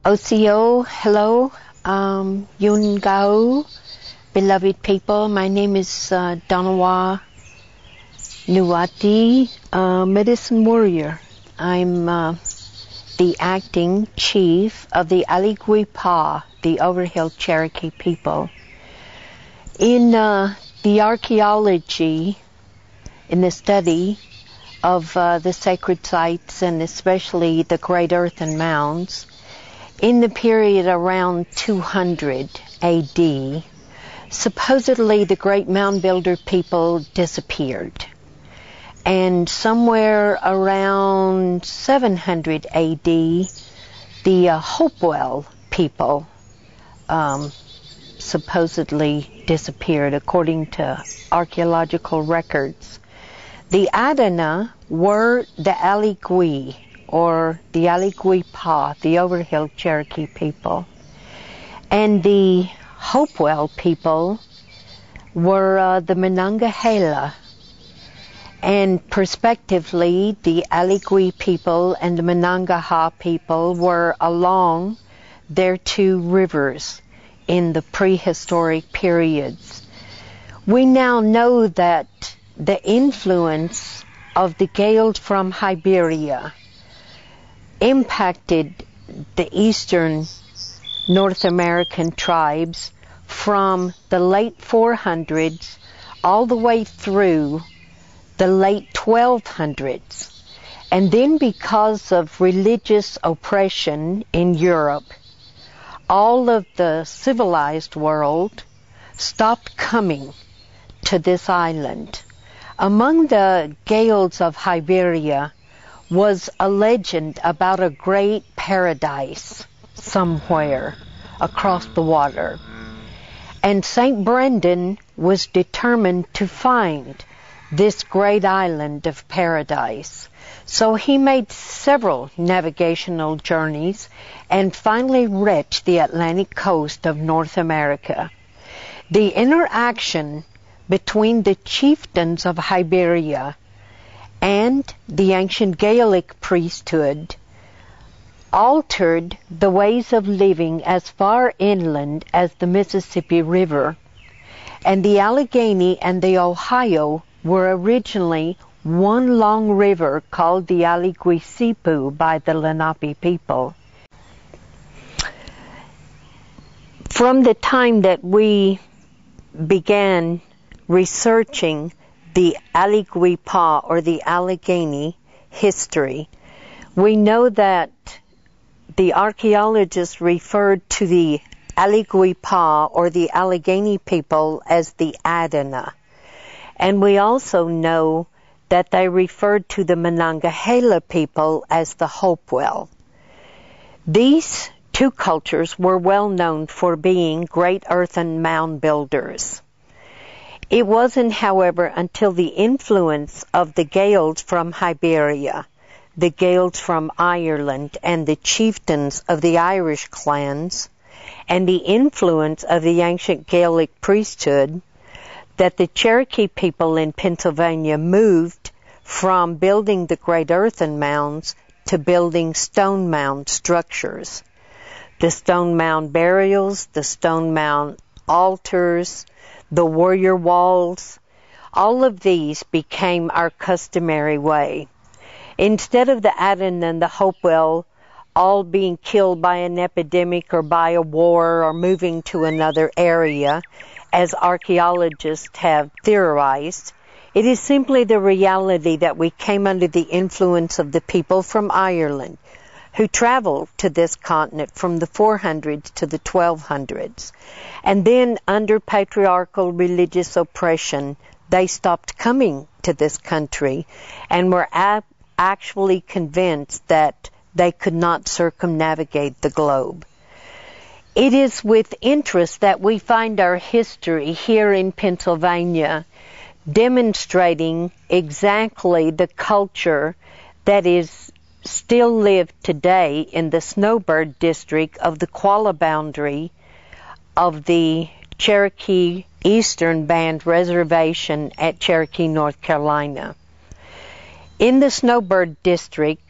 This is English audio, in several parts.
OCO, hello, Yun Gao, beloved people. My name is Donawa Nuwati, medicine warrior. I'm the acting chief of the Aligui-Pa, the Overhill Cherokee people. In the archaeology, in the study of the sacred sites and especially the great earthen mounds, in the period around 200 AD, supposedly the great mound builder people disappeared. And somewhere around 700 AD, the Hopewell people supposedly disappeared, according to archaeological records. The Adana were the Aligui, or the Aligui-Pa, the Overhill Cherokee people. And the Hopewell people were the Monongahela. And prospectively, the Aligui people and the Monongahela people were along their two rivers in the prehistoric periods. We now know that the influence of the Gaels from Iberia impacted the eastern North American tribes from the late 400s all the way through the late 1200s. And then because of religious oppression in Europe, all of the civilized world stopped coming to this island. Among the Gaels of Iberia was a legend about a great paradise somewhere across the water. And St. Brendan was determined to find this great island of paradise. So he made several navigational journeys and finally reached the Atlantic coast of North America. The interaction between the chieftains of Iberia and the ancient Gaelic priesthood altered the ways of living as far inland as the Mississippi River. And the Allegheny and the Ohio were originally one long river called the Aligui-Sipu by the Lenape people. From the time that we began researching the Aligui-Pa or the Allegheny history, we know that the archaeologists referred to the Aligui-Pa or the Allegheny people as the Adana. And we also know that they referred to the Monongahela people as the Hopewell. These two cultures were well known for being great earthen mound builders. It wasn't, however, until the influence of the Gaels from Iberia, the Gaels from Ireland, and the chieftains of the Irish clans, and the influence of the ancient Gaelic priesthood, that the Cherokee people in Pennsylvania moved from building the great earthen mounds to building stone mound structures. The stone mound burials, the stone mound altars, the warrior walls, all of these became our customary way. Instead of the Adana and the Hopewell all being killed by an epidemic or by a war or moving to another area, as archaeologists have theorized, it is simply the reality that we came under the influence of the people from Ireland, who traveled to this continent from the 400s to the 1200s. And then under patriarchal religious oppression, they stopped coming to this country and were actually convinced that they could not circumnavigate the globe. It is with interest that we find our history here in Pennsylvania demonstrating exactly the culture that is still lived today in the Snowbird district of the Qualla boundary of the Cherokee Eastern Band Reservation at Cherokee, North Carolina. In the Snowbird district,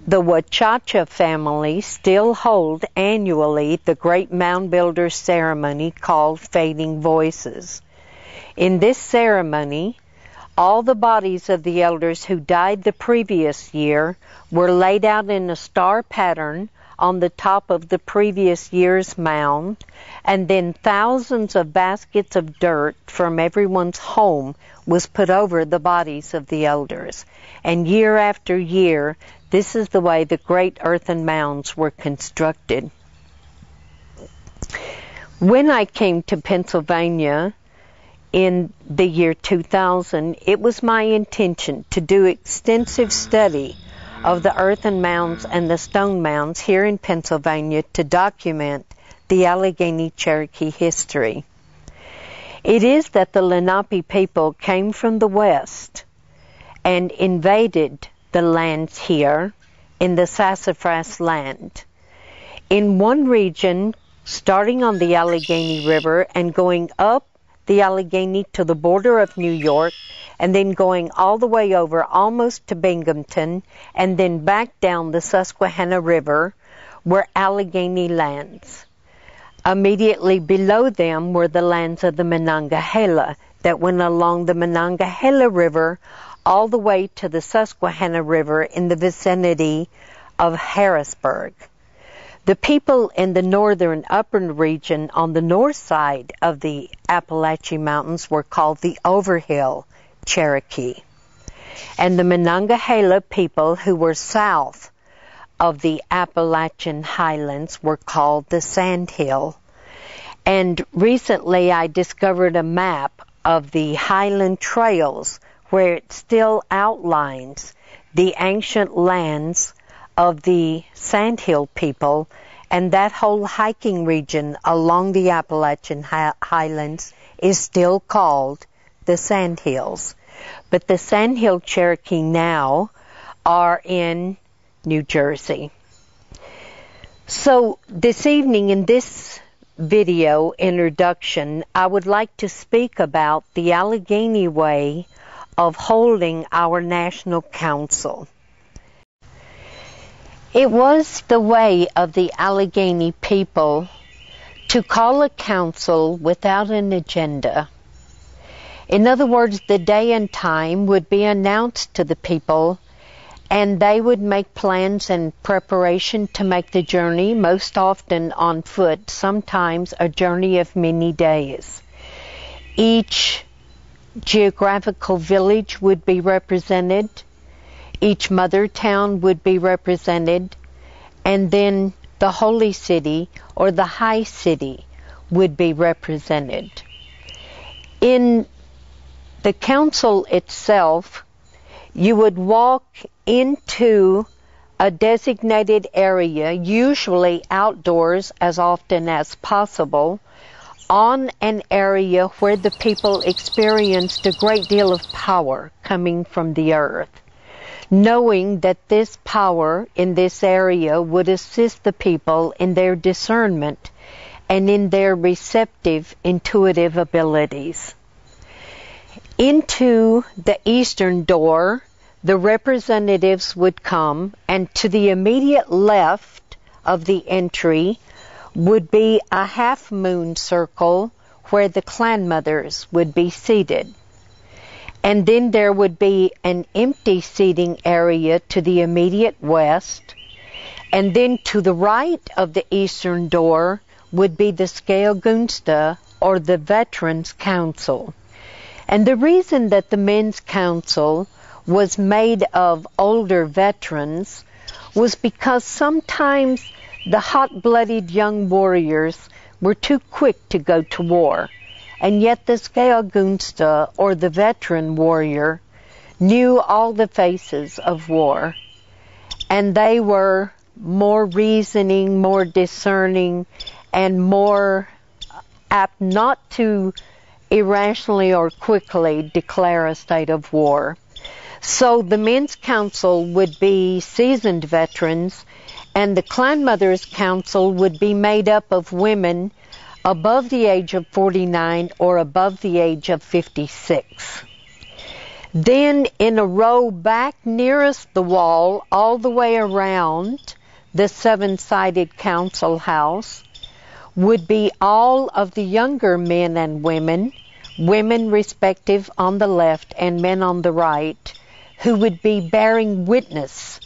The Wachacha family still hold annually the great mound builder ceremony called Fading Voices. In this ceremony, all the bodies of the elders who died the previous year were laid out in a star pattern on the top of the previous year's mound, and then thousands of baskets of dirt from everyone's home was put over the bodies of the elders. And year after year, this is the way the great earthen mounds were constructed. When I came to Pennsylvania in the year 2000, it was my intention to do extensive study of the earthen mounds and the stone mounds here in Pennsylvania to document the Allegheny Cherokee history. It is that the Lenape people came from the west and invaded the lands here in the Sassafras land. In one region, starting on the Allegheny River and going up the Allegheny to the border of New York, and then going all the way over almost to Binghamton, and then back down the Susquehanna River, were Allegheny lands. Immediately below them were the lands of the Monongahela that went along the Monongahela River all the way to the Susquehanna River in the vicinity of Harrisburg. The people in the northern upper region on the north side of the Appalachian Mountains were called the Overhill Cherokee. And the Monongahela people who were south of the Appalachian Highlands were called the Sandhill. And recently I discovered a map of the Highland Trails where it still outlines the ancient lands of the Sandhill people, and that whole hiking region along the Appalachian Highlands is still called the Sandhills. But the Sandhill Cherokee now are in New Jersey. So this evening in this video introduction, I would like to speak about the Allegheny way of holding our National Council. It was the way of the Allegheny people to call a council without an agenda. In other words, the day and time would be announced to the people, and they would make plans and preparation to make the journey, most often on foot, sometimes a journey of many days. Each geographical village would be represented. Each mother town would be represented, and then the holy city or the high city would be represented. In the council itself, you would walk into a designated area, usually outdoors as often as possible, on an area where the people experienced a great deal of power coming from the earth, knowing that this power in this area would assist the people in their discernment and in their receptive, intuitive abilities. Into the eastern door, the representatives would come, and to the immediate left of the entry would be a half-moon circle where the clan mothers would be seated. And then there would be an empty seating area to the immediate west, and then to the right of the eastern door would be the Skaogunsta, or the Veterans Council. And the reason that the Men's Council was made of older veterans was because sometimes the hot-blooded young warriors were too quick to go to war, and yet the Skaogunsta, or the veteran warrior, knew all the faces of war, and they were more reasoning, more discerning, and more apt not to irrationally or quickly declare a state of war. So the Men's Council would be seasoned veterans, and the Clan Mothers Council would be made up of women above the age of 49 or above the age of 56. Then in a row back nearest the wall, all the way around the seven-sided council house, would be all of the younger men and women respective on the left and men on the right, who would be bearing witness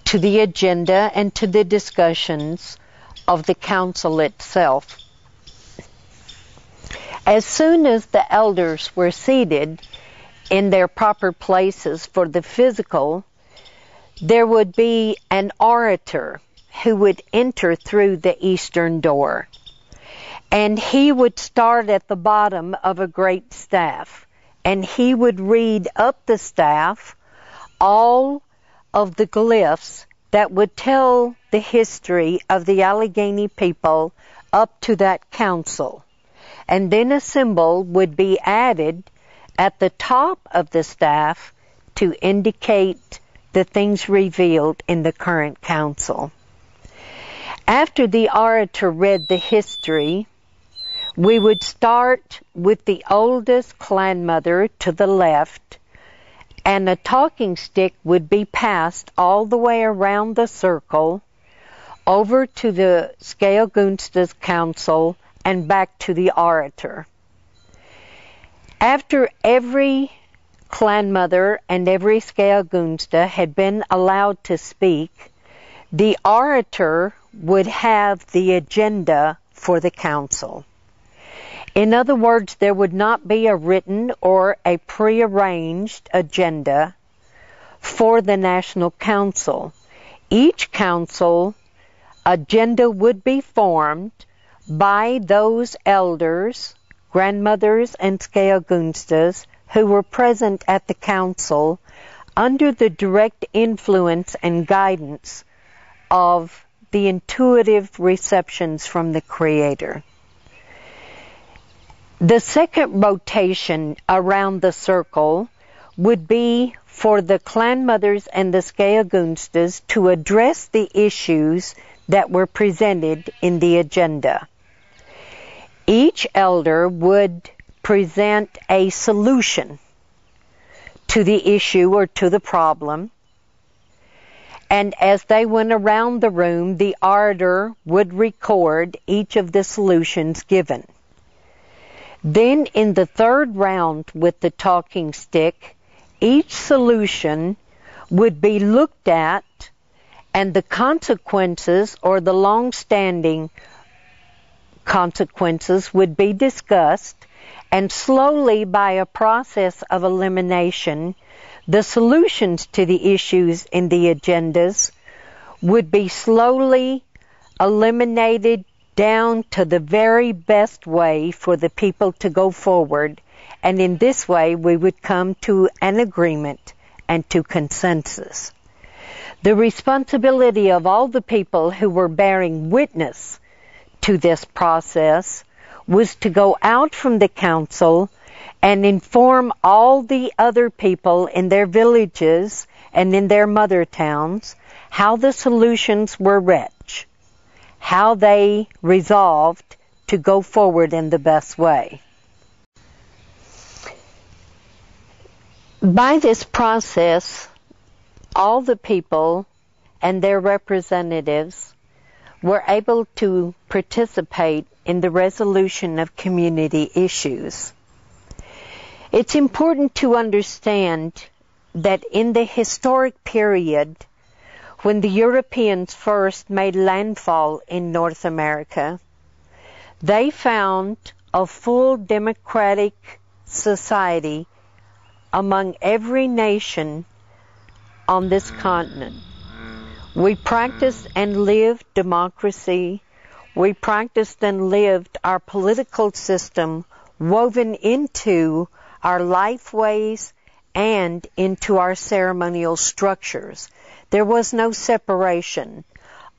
to the agenda and to the discussions of the council itself. As soon as the elders were seated in their proper places for the physical, there would be an orator who would enter through the eastern door. And he would start at the bottom of a great staff, and he would read up the staff all of the glyphs that would tell the history of the Allegheny people up to that council. And then a symbol would be added at the top of the staff to indicate the things revealed in the current council. After the orator read the history, we would start with the oldest clan mother to the left, and a talking stick would be passed all the way around the circle over to the Skaogunsta's council and back to the orator. After every clan mother and every Skaogunsta had been allowed to speak, the orator would have the agenda for the council. In other words, there would not be a written or a prearranged agenda for the National Council. Each council agenda would be formed by those elders, grandmothers, and Skaogunstas who were present at the council under the direct influence and guidance of the intuitive receptions from the Creator. The second rotation around the circle would be for the clan mothers and the Skaogunstas to address the issues that were presented in the agenda. Each elder would present a solution to the issue or to the problem, and as they went around the room, the orator would record each of the solutions given. Then in the third round with the talking stick, each solution would be looked at, and the consequences or the long-standing consequences would be discussed, and slowly by a process of elimination, the solutions to the issues in the agendas would be slowly eliminated down to the very best way for the people to go forward, and in this way we would come to an agreement and to consensus. The responsibility of all the people who were bearing witness to this process was to go out from the council and inform all the other people in their villages and in their mother towns how the solutions were reached, how they resolved to go forward in the best way. By this process, all the people and their representatives were able to participate in the resolution of community issues. It's important to understand that in the historic period when the Europeans first made landfall in North America, they found a full democratic society among every nation on this continent. We practiced and lived democracy. We practiced and lived our political system woven into our life ways and into our ceremonial structures. There was no separation.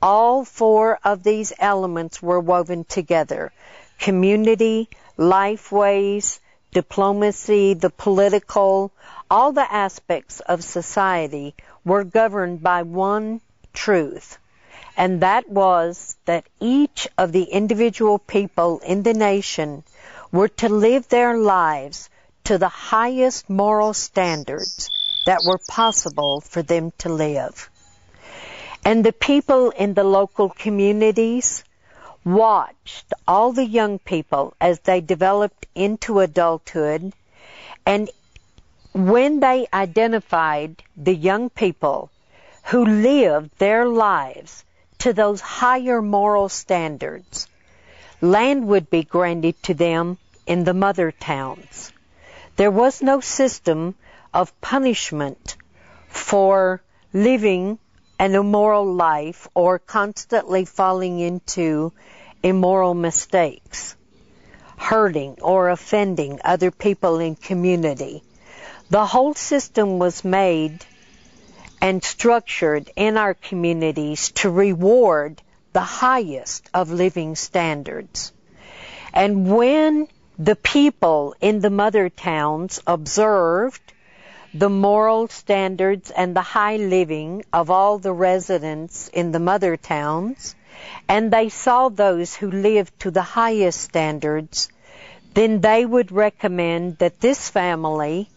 All four of these elements were woven together. Community, life ways, diplomacy, the political, all the aspects of society were governed by one truth, and that was that each of the individual people in the nation were to live their lives to the highest moral standards that were possible for them to live. And the people in the local communities watched all the young people as they developed into adulthood, and when they identified the young people who lived their lives to those higher moral standards, land would be granted to them in the mother towns. There was no system of punishment for living an immoral life or constantly falling into immoral mistakes, hurting or offending other people in community. The whole system was made and structured in our communities to reward the highest of living standards. And when the people in the mother towns observed the moral standards and the high living of all the residents in the mother towns, and they saw those who lived to the highest standards, then they would recommend that this family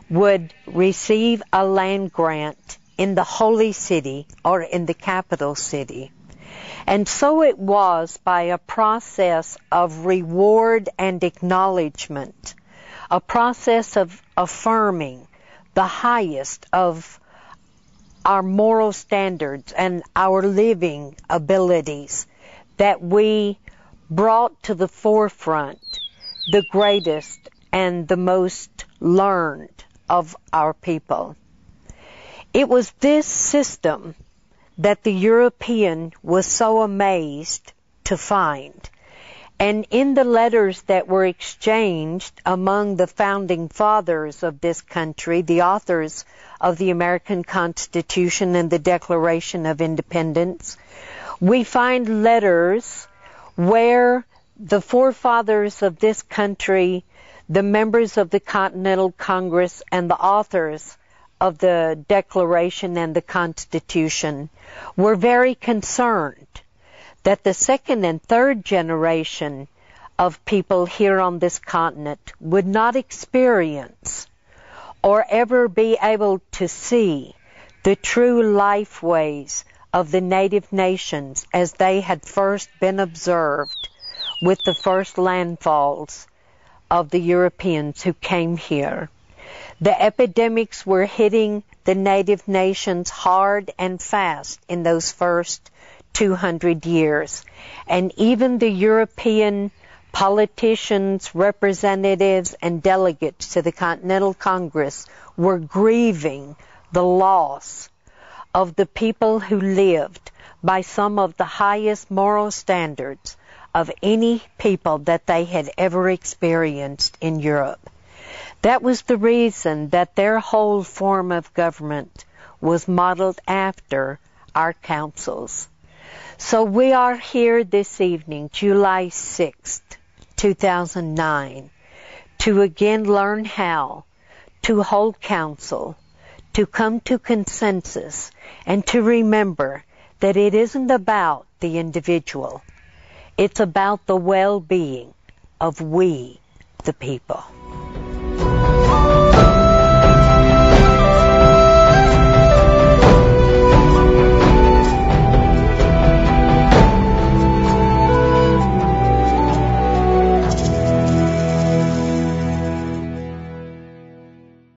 would receive a land grant in the holy city or in the capital city. And so it was by a process of reward and acknowledgement, a process of affirming the highest of our moral standards and our living abilities, that we brought to the forefront the greatest and the most learned of our people. It was this system that the European was so amazed to find. And in the letters that were exchanged among the founding fathers of this country, the authors of the American Constitution and the Declaration of Independence, we find letters where the forefathers of this country, the members of the Continental Congress, and the authors of the Declaration and the Constitution were very concerned that the second and third generation of people here on this continent would not experience or ever be able to see the true life ways of the native nations as they had first been observed with the first landfalls of the Europeans who came here. The epidemics were hitting the native nations hard and fast in those first 200 years. And even the European politicians, representatives, and delegates to the Continental Congress were grieving the loss of the people who lived by some of the highest moral standards of any people that they had ever experienced in Europe. That was the reason that their whole form of government was modeled after our councils. So we are here this evening, July 6th, 2009, to again learn how to hold council, to come to consensus, and to remember that it isn't about the individual. It's about the well-being of we, the people.